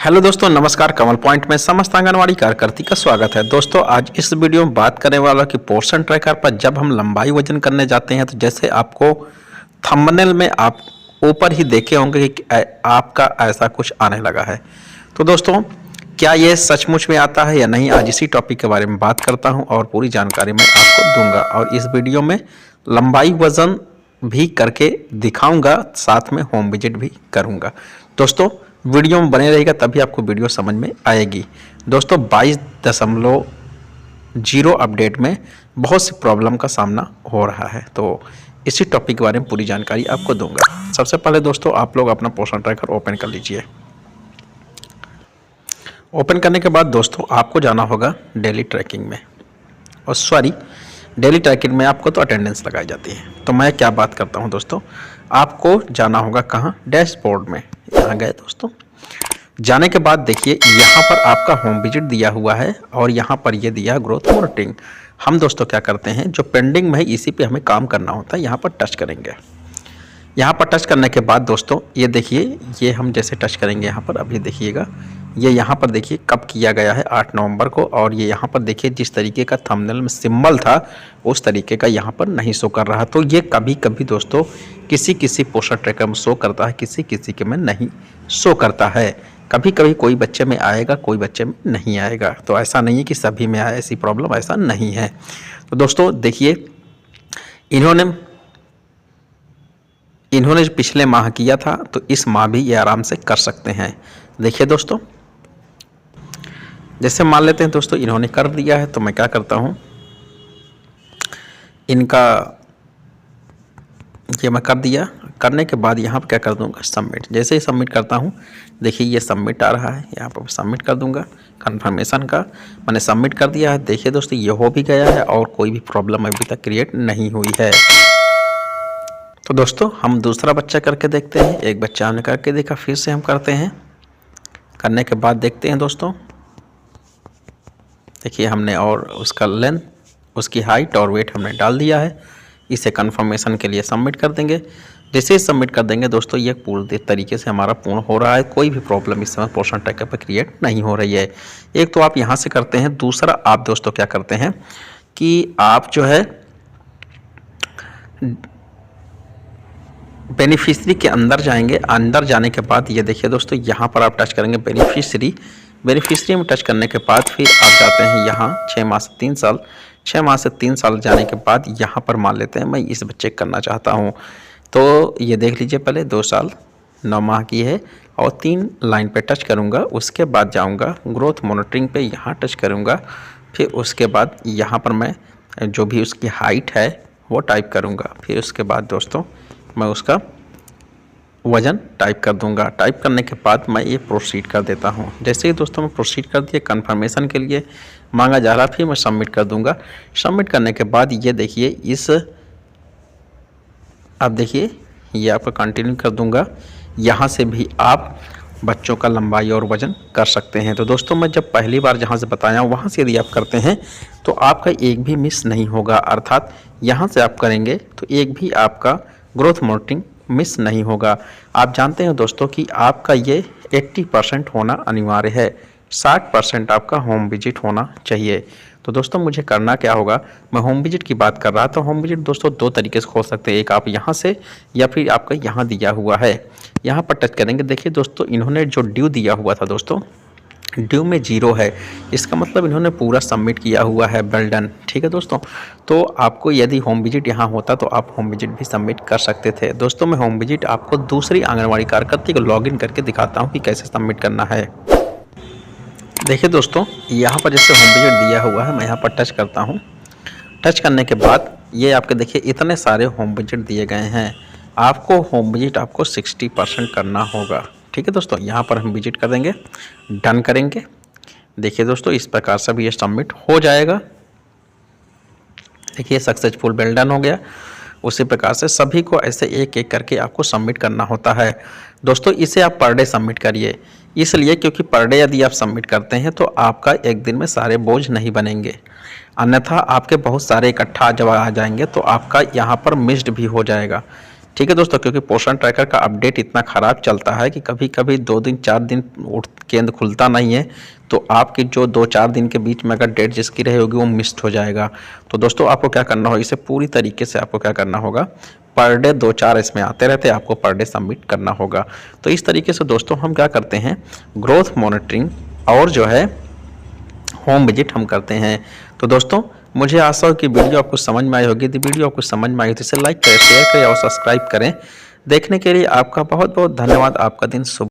Hello दोस्तों, नमस्कार। कमल point में समस्त आंगनवाड़ी कार्यकर्ती का स्वागत है। दोस्तों, आज इस वीडियो में बात करने वाला कि पोर्शन ट्रैकर पर जब हम लंबाई वजन करने जाते हैं तो जैसे आपको थंबनेल में आप ऊपर ही देखे होंगे कि आपका ऐसा कुछ आने लगा है। तो दोस्तों, क्या ये सचमुच में आता है या नहीं, आज इसी टॉपिक के बारे में बात करता हूँ और पूरी जानकारी मैं आपको दूंगा। और इस वीडियो में लंबाई वजन भी करके दिखाऊंगा, साथ में होम विजिट भी करूंगा। दोस्तों, वीडियो में बने रहेगा तभी आपको वीडियो समझ में आएगी। दोस्तों, 22.0 अपडेट में बहुत सी प्रॉब्लम का सामना हो रहा है, तो इसी टॉपिक के बारे में पूरी जानकारी आपको दूंगा। सबसे पहले दोस्तों, आप लोग अपना पोर्शन ट्रैकर ओपन कर लीजिए। ओपन करने के बाद दोस्तों आपको जाना होगा डेली ट्रैकिंग में, और सॉरी, डेली ट्रैकिंग में आपको तो अटेंडेंस लगाई जाती है। तो मैं क्या बात करता हूं दोस्तों, आपको जाना होगा कहाँ, डैशबोर्ड में। यहाँ गए दोस्तों, जाने के बाद देखिए यहाँ पर आपका होम विजिट दिया हुआ है और यहाँ पर ये दिया ग्रोथ मॉनिटरिंग। हम दोस्तों क्या करते हैं, जो पेंडिंग में है इसी पे हमें काम करना होता है। यहाँ पर टच करेंगे। यहाँ पर टच करने के बाद दोस्तों ये देखिए, ये हम जैसे टच करेंगे यहाँ पर, अभी देखिएगा ये यहाँ पर देखिए कब किया गया है, 8 नवंबर को। और ये यहाँ पर देखिए जिस तरीके का थंबनेल में सिंबल था उस तरीके का यहाँ पर नहीं शो कर रहा। तो ये कभी कभी दोस्तों किसी किसी पोर्शन ट्रैकर में शो करता है, किसी किसी के में नहीं शो करता है। कभी कभी कोई बच्चे में आएगा, कोई बच्चे में नहीं आएगा। तो ऐसा नहीं है कि सभी में आए, ऐसी प्रॉब्लम ऐसा नहीं है। तो दोस्तों देखिए, इन्होंने पिछले माह किया था तो इस माह भी ये आराम से कर सकते हैं। देखिए दोस्तों, जैसे मान लेते हैं दोस्तों इन्होंने कर दिया है, तो मैं क्या करता हूँ, इनका ये मैं कर दिया। करने के बाद यहाँ पर क्या कर दूंगा, सबमिट। जैसे ही सबमिट करता हूँ देखिए ये सबमिट आ रहा है, यहाँ पर सबमिट कर दूंगा। कंफर्मेशन का मैंने सबमिट कर दिया है। देखिए दोस्तों ये हो भी गया है और कोई भी प्रॉब्लम अभी तक क्रिएट नहीं हुई है। तो दोस्तों हम दूसरा बच्चा करके देखते हैं। एक बच्चा हमने करके देखा, फिर से हम करते हैं। करने के बाद देखते हैं दोस्तों, देखिए हमने और उसका लेंथ, उसकी हाइट और वेट हमने डाल दिया है। इसे कंफर्मेशन के लिए सबमिट कर देंगे। जैसे ही सबमिट कर देंगे दोस्तों ये पूरे तरीके से हमारा पूर्ण हो रहा है। कोई भी प्रॉब्लम इस समय पोर्शन ट्रैकर पर क्रिएट नहीं हो रही है। एक तो आप यहाँ से करते हैं, दूसरा आप दोस्तों क्या करते हैं कि आप जो है बेनिफिशियरी के अंदर जाएंगे। अंदर जाने के बाद ये देखिए दोस्तों, यहाँ पर आप टच करेंगे बेनिफिशियरी में टच करने के बाद फिर आप जाते हैं यहाँ 6 माह से 3 साल। 6 माह से 3 साल जाने के बाद यहाँ पर मान लेते हैं मैं इस बच्चे करना चाहता हूँ, तो ये देख लीजिए पहले 2 साल 9 माह की है और 3 लाइन पे टच करूँगा। उसके बाद जाऊँगा ग्रोथ मॉनिटरिंग पे, यहाँ टच करूँगा। फिर उसके बाद यहाँ पर मैं जो भी उसकी हाइट है वो टाइप करूँगा। फिर उसके बाद दोस्तों मैं उसका वज़न टाइप कर दूंगा। टाइप करने के बाद मैं ये प्रोसीड कर देता हूँ। जैसे ही दोस्तों मैं प्रोसीड कर दिया, कंफर्मेशन के लिए मांगा जा रहा, फिर मैं सबमिट कर दूंगा। सबमिट करने के बाद ये देखिए अब देखिए ये आपका कंटिन्यू कर दूंगा। यहाँ से भी आप बच्चों का लंबाई और वज़न कर सकते हैं। तो दोस्तों मैं जब पहली बार जहाँ से बताया हूँ वहाँ से यदि आप करते हैं तो आपका एक भी मिस नहीं होगा। अर्थात यहाँ से आप करेंगे तो एक भी आपका ग्रोथ मॉनिटरिंग मिस नहीं होगा। आप जानते हैं दोस्तों कि आपका ये 80% होना अनिवार्य है, 60% आपका होम विजिट होना चाहिए। तो दोस्तों मुझे करना क्या होगा, मैं होम विजिट की बात कर रहा था। होम विजिट दोस्तों 2 तरीके से हो सकते हैं, एक आप यहाँ से या फिर आपका यहाँ दिया हुआ है, यहाँ पर टच करेंगे। देखिए दोस्तों इन्होंने जो ड्यू दिया हुआ था दोस्तों, ड्यू में 0 है, इसका मतलब इन्होंने पूरा सबमिट किया हुआ है, वेल डन। ठीक है दोस्तों, तो आपको यदि होम विजिट यहाँ होता तो आप होम विजिट भी सबमिट कर सकते थे। दोस्तों मैं होम विजिट आपको दूसरी आंगनवाड़ी कार्यकर्ती को लॉगिन करके दिखाता हूँ कि कैसे सबमिट करना है। देखिए दोस्तों यहाँ पर जैसे होम विजिट दिया हुआ है, मैं यहाँ पर टच करता हूँ। टच करने के बाद ये आपके देखिए इतने सारे होम विजिट दिए गए हैं। आपको होम विजिट आपको 60% करना होगा। ठीक है दोस्तों, यहाँ पर हम विजिट कर देंगे, डन करेंगे। देखिए दोस्तों इस प्रकार से भी ये सबमिट हो जाएगा। देखिए सक्सेसफुल वेल डन हो गया। उसी प्रकार से सभी को ऐसे एक एक करके आपको सबमिट करना होता है। दोस्तों इसे आप पर डे सबमिट करिए, इसलिए क्योंकि पर डे यदि आप सबमिट करते हैं तो आपका एक दिन में सारे बोझ नहीं बनेंगे, अन्यथा आपके बहुत सारे इकट्ठा जब आ जाएंगे तो आपका यहाँ पर मिस्ड भी हो जाएगा। ठीक है दोस्तों, क्योंकि पोषण ट्रैकर का अपडेट इतना ख़राब चलता है कि कभी कभी 2 दिन 4 दिन उठ केंद्र खुलता नहीं है, तो आपकी जो 2-4 दिन के बीच में अगर डेट जिसकी रही होगी वो मिस्ड हो जाएगा। तो दोस्तों आपको क्या करना होगा, इसे पूरी तरीके से आपको क्या करना होगा, पर डे 2-4 इसमें आते रहते हैं, आपको पर डे सबमिट करना होगा। तो इस तरीके से दोस्तों हम क्या करते हैं, ग्रोथ मॉनिटरिंग और जो है होम विजिट हम करते हैं। तो दोस्तों मुझे आशा हो कि वीडियो आपको समझ में आई होगी। यदि वीडियो आपको समझ में आई तो इसे लाइक करें, शेयर करें और सब्सक्राइब करें। देखने के लिए आपका बहुत बहुत धन्यवाद। आपका दिन शुभ